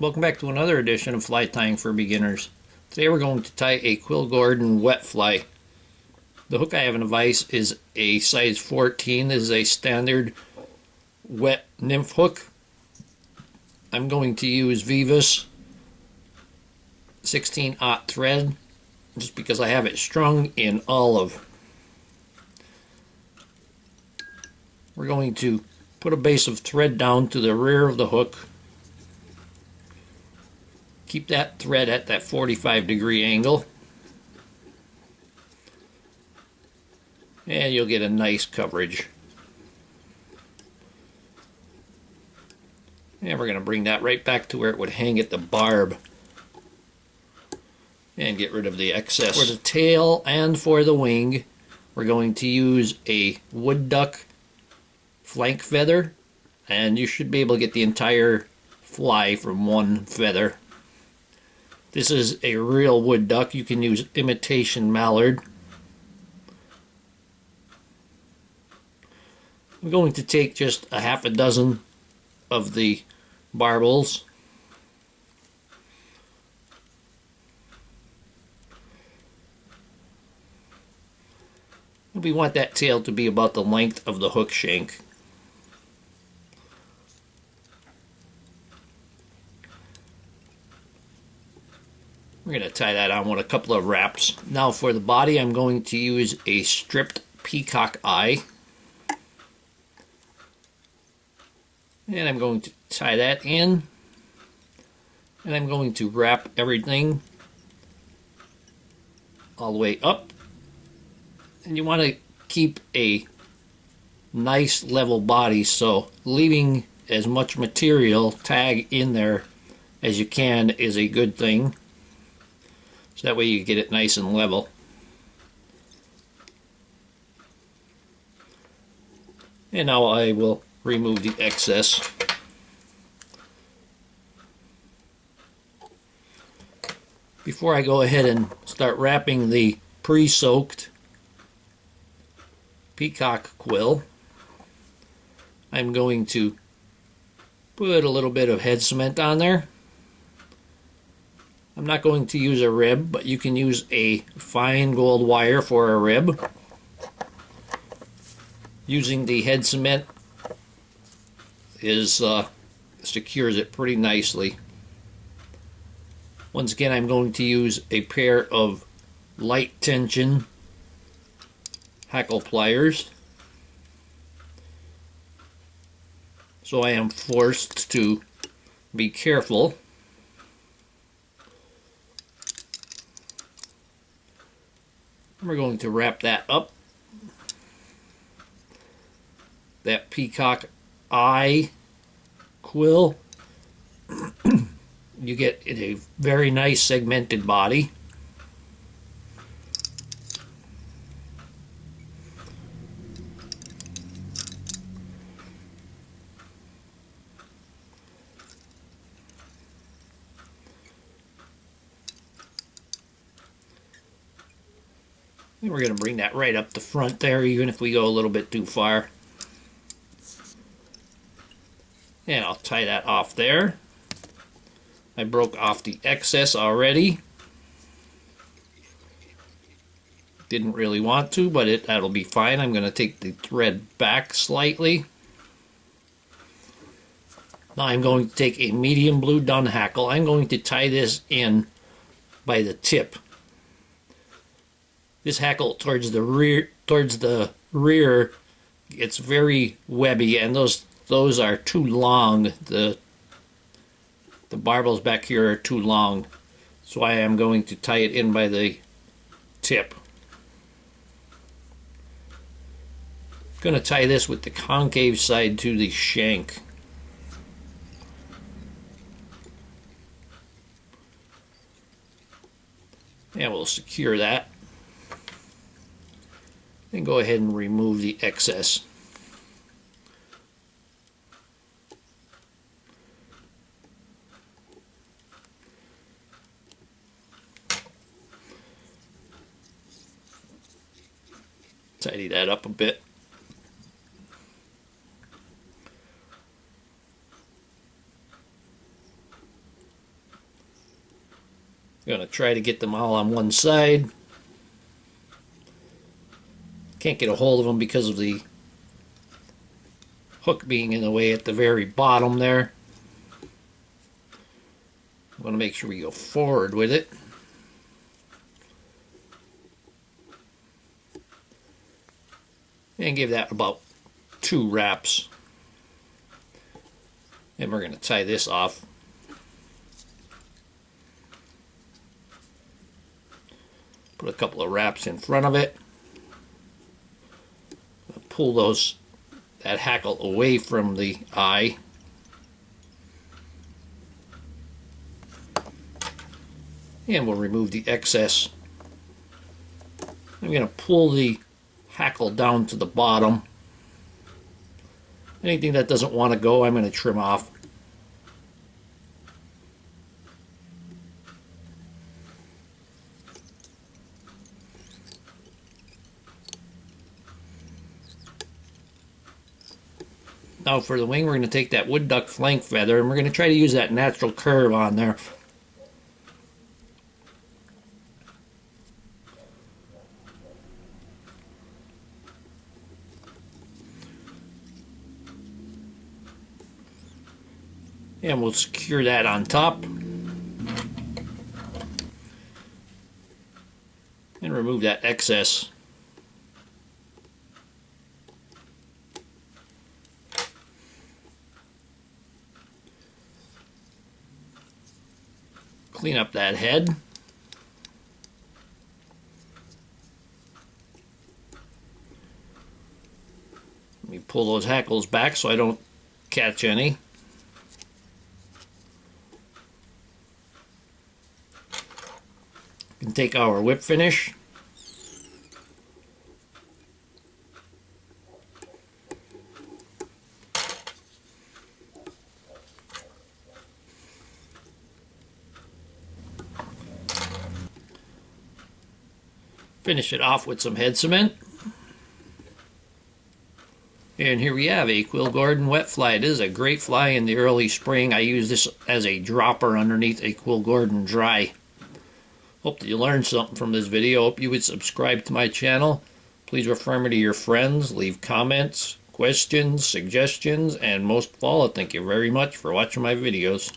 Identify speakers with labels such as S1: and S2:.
S1: Welcome back to another edition of Fly Tying for Beginners. Today we're going to tie a Quill Gordon wet fly. The hook I have in the vise is a size 14. This is a standard wet nymph hook. I'm going to use Vivas 16-aught thread just because I have it strung in olive. We're going to put a base of thread down to the rear of the hook. Keep that thread at that 45-degree angle, and you'll get a nice coverage. And we're going to bring that right back to where it would hang at the barb and get rid of the excess. For the tail and for the wing, we're going to use a wood duck flank feather, and you should be able to get the entire fly from one feather. This is a real wood duck. You can use imitation mallard. I'm going to take just a half a dozen of the barbels. We want that tail to be about the length of the hook shank. We're going to tie that on with a couple of wraps. Now for the body, I'm going to use a stripped peacock eye. And I'm going to tie that in. And I'm going to wrap everything all the way up. And you want to keep a nice level body, so leaving as much material tag in there as you can is a good thing. So that way you get it nice and level. And now I will remove the excess. Before I go ahead and start wrapping the pre-soaked peacock quill, I'm going to put a little bit of head cement on there. I'm not going to use a rib, but you can use a fine gold wire for a rib. Using the head cement secures it pretty nicely. Once again, I'm going to use a pair of light tension Hackle pliers. So I am forced to be careful. We're going to wrap that up. That peacock eye quill, you get a very nice segmented body. And we're going to bring that right up the front there, even if we go a little bit too far. And I'll tie that off there. I broke off the excess already. Didn't really want to, but that'll be fine. I'm going to take the thread back slightly. Now I'm going to take a medium blue dun hackle. I'm going to tie this in by the tip. This hackle towards the rear, it's very webby, and those are too long. The barbels back here are too long, so I am going to tie it in by the tip. I'm going to tie this with the concave side to the shank. And we'll secure that. And go ahead and remove the excess. Tidy that up a bit. I'm going to try to get them all on one side. Can't get a hold of them because of the hook being in the way at the very bottom there. I'm going to make sure we go forward with it. And give that about 2 wraps. And we're going to tie this off. Put a couple of wraps in front of it. Pull that hackle away from the eye. And we'll remove the excess. I'm going to pull the hackle down to the bottom. Anything that doesn't want to go, I'm going to trim off. Now for the wing, we're going to take that wood duck flank feather and we're going to try to use that natural curve on there. And we'll secure that on top. And remove that excess. Clean up that head. Let me pull those hackles back so I don't catch any. We can take our whip finish. Finish it off with some head cement. And here we have a Quill Gordon wet fly. It is a great fly in the early spring. I use this as a dropper underneath a Quill Gordon dry. Hope that you learned something from this video. Hope you would subscribe to my channel. Please refer me to your friends. Leave comments, questions, suggestions, and most of all, thank you very much for watching my videos.